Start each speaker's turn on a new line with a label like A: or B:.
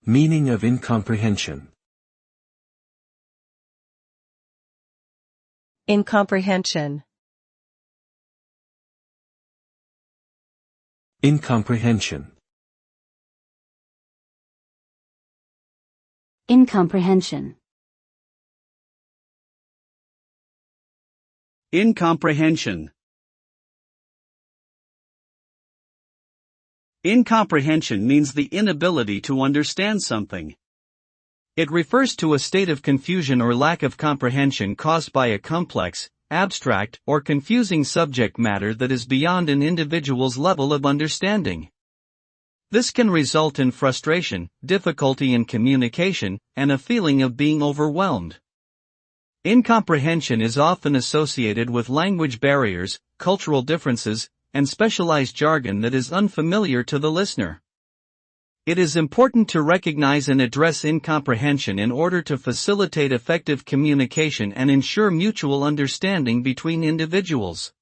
A: Meaning of incomprehension.
B: Incomprehension.
A: Incomprehension.
C: Incomprehension.
D: Incomprehension. Incomprehension means the inability to understand something. It refers to a state of confusion or lack of comprehension caused by a complex, abstract, or confusing subject matter that is beyond an individual's level of understanding. This can result in frustration, difficulty in communication, and a feeling of being overwhelmed. Incomprehension is often associated with language barriers, cultural differences, and specialized jargon that is unfamiliar to the listener. It is important to recognize and address incomprehension in order to facilitate effective communication and ensure mutual understanding between individuals.